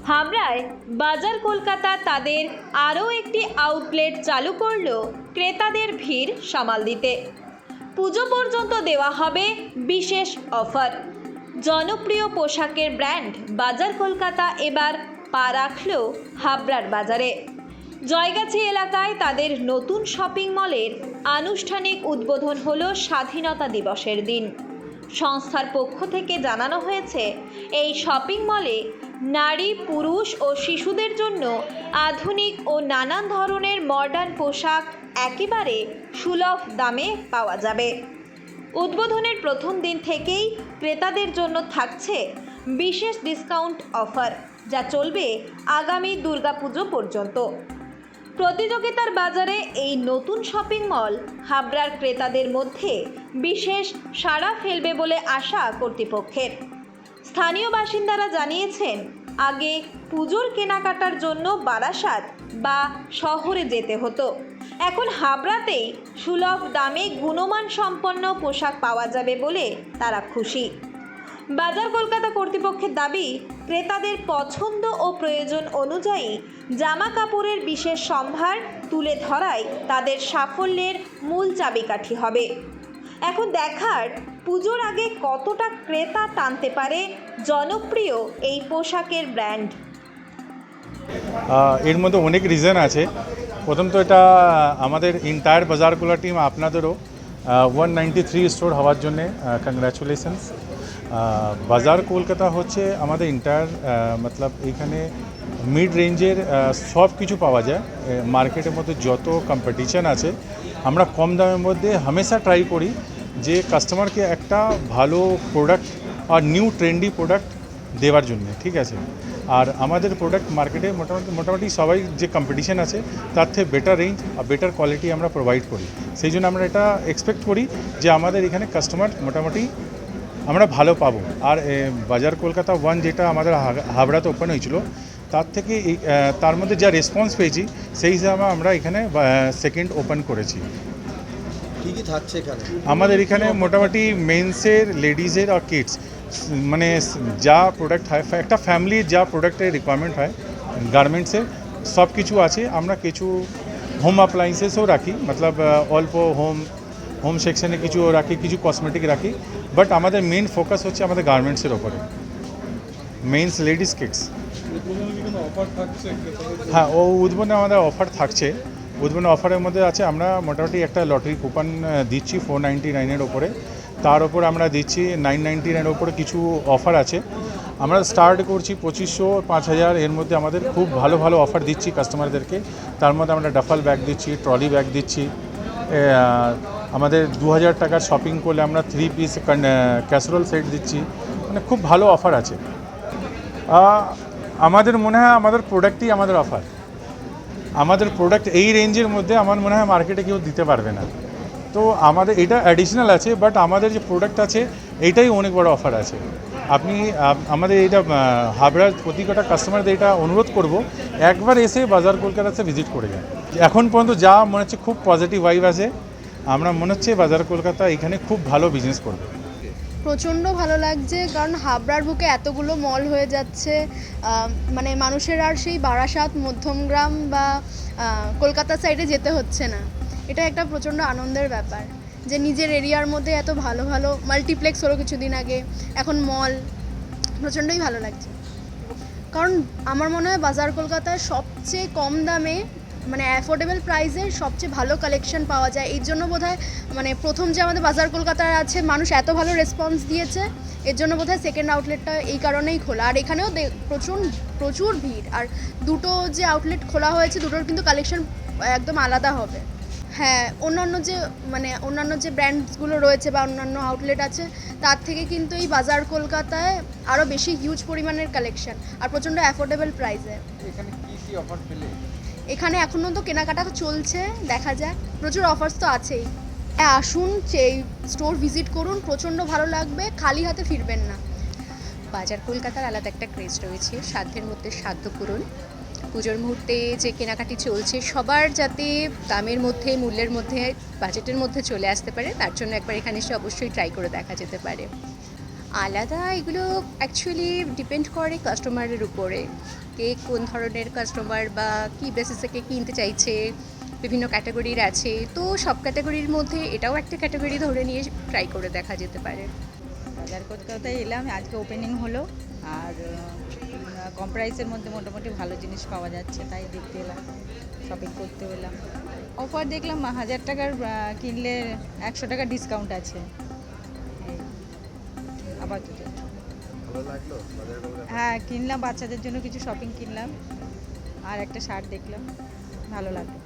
হাবড়ায় বাজার কলকাতা তাদের আরও একটি আউটলেট চালু করল ক্রেতাদের ভিড় সামাল দিতে। পুজো পর্যন্ত দেওয়া হবে বিশেষ অফার। জনপ্রিয় পোশাকের ব্র্যান্ড বাজার কলকাতা এবার পা রাখল হাবড়ার বাজারে। জয়গাছি এলাকায় তাদের নতুন শপিং মলের আনুষ্ঠানিক উদ্বোধন হলো স্বাধীনতা দিবসের দিন। সংস্থার পক্ষ থেকে জানানো হয়েছে, এই শপিং মলে নারী, পুরুষ ও শিশুদের জন্য আধুনিক ও নানান ধরনের মডার্ন পোশাক একেবারে সুলভ দামে পাওয়া যাবে। উদ্বোধনের প্রথম দিন থেকেই ক্রেতাদের জন্য থাকছে বিশেষ ডিসকাউন্ট অফার, যা চলবে আগামী দুর্গাপুজো পর্যন্ত। প্রতিযোগিতার বাজারে এই নতুন শপিং মল হাবড়ার ক্রেতাদের মধ্যে বিশেষ সাড়া ফেলবে বলে আশা কর্তৃপক্ষের। স্থানীয় বাসিন্দারা জানিয়েছেন, আগে পুজোর কেনাকাটার জন্য বারাসাত বা শহরে যেতে হতো, এখন হাবড়াতেই সুলভ দামে গুণমান সম্পন্ন পোশাক পাওয়া যাবে বলে তারা খুশি। বাজার কলকাতা কর্তৃপক্ষের দাবি, ক্রেতাদের পছন্দ ও প্রয়োজন অনুযায়ী জামা কাপড়ের বিশেষ সম্ভার তুলে ধরাই তাদের সাফল্যের মূল চাবিকাঠি হবে। এখন দেখার, পুজোর আগে কতটা ক্রেতা টানতে পারে জনপ্রিয় এই পোশাকের ব্র্যান্ড। এর মধ্যে অনেক রিজন আছে। প্রথম তো এটা আমাদের ইন্টায়ার বাজারকোলা টিম আপনাদেরও 193 স্টোর হওয়ার জন্যে কংগ্রাচুলেশনস। বাজার কলকাতা হচ্ছে আমাদের ইন্টায়ার মতলব এখানে মিড রেঞ্জের সব কিছু পাওয়া যায়। মার্কেটের মধ্যে যত কম্পিটিশন আছে, আমরা কম দামের মধ্যে হামেশা ট্রাই করি যে কাস্টমারকে একটা ভালো প্রোডাক্ট আর নিউ ট্রেন্ডি প্রোডাক্ট দেওয়ার জন্য, ঠিক আছে। আর আমাদের প্রোডাক্ট মার্কেটে মোটামুটি সবাই যে কম্পিটিশন আছে তার থেকে বেটার রেঞ্জ আর বেটার কোয়ালিটি আমরা প্রোভাইড করি। সেই জন্য আমরা এটা এক্সপেক্ট করি যে আমাদের এখানে কাস্টমার মোটামুটি আমরা ভালো পাবো। আর বাজার কলকাতা 1 যেটা আমাদের হাবড়াতে ওপেন হয়েছিল, তার থেকে তার মধ্যে যা রেসপন্স পেয়েছি সেই হিসাবে আমরা এখানে সেকেন্ড ওপেন করেছি। কী কী থাকছে এখানে? আমাদের এখানে মোটামুটি মেন্সের, লেডিজের আর কিডস, মানে যা প্রোডাক্ট হয়, একটা ফ্যামিলির যা প্রোডাক্টের রিকোয়ারমেন্ট হয় গার্মেন্টসের সব কিছু আছে। আমরা কিছু হোম অ্যাপ্লায়েন্সেসও রাখি, মতলব অল্প হোম সেকশনে কিছু রাখি, কিছু কসমেটিক রাখি, বাট আমাদের মেন ফোকাস হচ্ছে আমাদের গার্মেন্টসের ওপরে, মেন্স, লেডিস, কিডস। হ্যাঁ, উদ্বোধনে আমাদের অফার থাকছে। উদ্বোধনের অফারের মধ্যে আছে, আমরা মোটামুটি একটা লটারি কুপন দিচ্ছি 499-এর ওপরে, তার ওপর আমরা দিচ্ছি 999-এর ওপরে কিছু অফার আছে। আমরা স্টার্ট করছি 2500, 5000 এর মধ্যে আমাদের খুব ভালো ভালো অফার দিচ্ছি কাস্টমারদেরকে। তার মধ্যে আমরা ডাফল ব্যাগ দিচ্ছি, ট্রলি ব্যাগ দিচ্ছি। আমাদের 2000 টাকার শপিং করলে আমরা 3 পিস ক্যাসরোল সেট দিচ্ছি। মানে খুব ভালো অফার আছে। আমাদের মনে হয় আমাদের প্রোডাক্টই আমাদের অফার। আমাদের প্রোডাক্ট এই রেঞ্জের মধ্যে আমার মনে হয় মার্কেটে কেউ দিতে পারবে না। তো আমাদের এটা অ্যাডিশনাল আছে, বাট আমাদের যে প্রোডাক্ট আছে এইটাই অনেক বড় অফার আছে। আপনি আমাদের এটা হাবড়ার প্রতিটা কাস্টমারদের এটা অনুরোধ করব, একবার এসে বাজার কলকাতাতে ভিজিট করে যান। এখন পর্যন্ত যা মনে হচ্ছে খুব পজিটিভ ভাইব আছে। আমরা মনে হচ্ছে বাজার কলকাতা এখানে খুব ভালো বিজনেস করবে। প্রচণ্ড ভালো লাগছে, কারণ হাবড়ার বুকে এতগুলো মল হয়ে যাচ্ছে, মানে মানুষের আর সেই বারাসাত, মধ্যমগ্রাম বা কলকাতা সাইডে যেতে হচ্ছে না। এটা একটা প্রচণ্ড আনন্দের ব্যাপার যে নিজের এরিয়ার মধ্যে এত ভালো ভালো মাল্টিপ্লেক্স হলো কিছুদিন আগে, এখন মল, প্রচণ্ডই ভালো লাগছে। কারণ আমার মনে হয় বাজার কলকাতায় সবচেয়ে কম দামে, মানে অ্যাফোর্ডেবল প্রাইসের সবচেয়ে ভালো কালেকশন পাওয়া যায়। এর জন্য বোধহয় মানে প্রথম যে আমাদের বাজার কলকাতায় আছে, মানুষ এত ভালো রেসপন্স দিয়েছে, এর জন্য বোধহয় সেকেন্ড আউটলেটটা এই কারণেই খোলা। আর এখানেও প্রচুর ভিড়। আর দুটো যে আউটলেট খোলা হয়েছে, দুটোর কিন্তু কালেকশন একদম আলাদা হবে। হ্যাঁ, অন্যান্য যে ব্র্যান্ডসগুলো রয়েছে বা অন্যান্য আউটলেট আছে, তার থেকে কিন্তু এই বাজার কলকাতায় আরও বেশি হিউজ পরিমাণের কালেকশন আর প্রচণ্ড অ্যাফোর্ডেবল প্রাইসে। এখানে কী অফার পেলে? এখানে এখনও তো কেনাকাটা চলছে, দেখা যাক। প্রচুর অফার্স তো আছেই। আসুন, এই স্টোর ভিজিট করুন, প্রচণ্ড ভালো লাগবে, খালি হাতে ফিরবেন না। বাজার কলকাতার আলাদা একটা ক্রেজ রয়েছে, সাধ্যের মধ্যে সাধ্য পূরণ। পুজোর মুহূর্তে যে কেনাকাটি চলছে, সবার যাতে দামের মধ্যে, মূল্যের মধ্যে, বাজেটের মধ্যে চলে আসতে পারে, তার জন্য একবার এখানে এসে অবশ্যই ট্রাই করে দেখা যেতে পারে। আলাদা এগুলো অ্যাকচুয়ালি ডিপেন্ড করে কাস্টমারের উপরে, কে কোন ধরনের কাস্টমার বা কী বেসিসে কে কিনতে চাইছে। বিভিন্ন ক্যাটাগরির আছে, তো সব ক্যাটাগরির মধ্যে এটাও একটা ক্যাটাগরি ধরে নিয়ে ট্রাই করে দেখা যেতে পারে। বাজার কলকাতায় এলাম, আজকে ওপেনিং হলো, আর কম প্রাইসের মধ্যে মোটামুটি ভালো জিনিস পাওয়া যাচ্ছে, তাই দেখতে এলাম, শপিং করতে এলাম। অফার দেখলাম 1000 টাকার কিনলে 100 টাকা ডিসকাউন্ট আছে। এই আপাতত ভালো লাগলো বাজার কলকাতা? হ্যাঁ, কিনলাম, বাচ্চাদের জন্য কিছু শপিং কিনলাম, আর একটা শার্ট দেখলাম, ভালো লাগলো।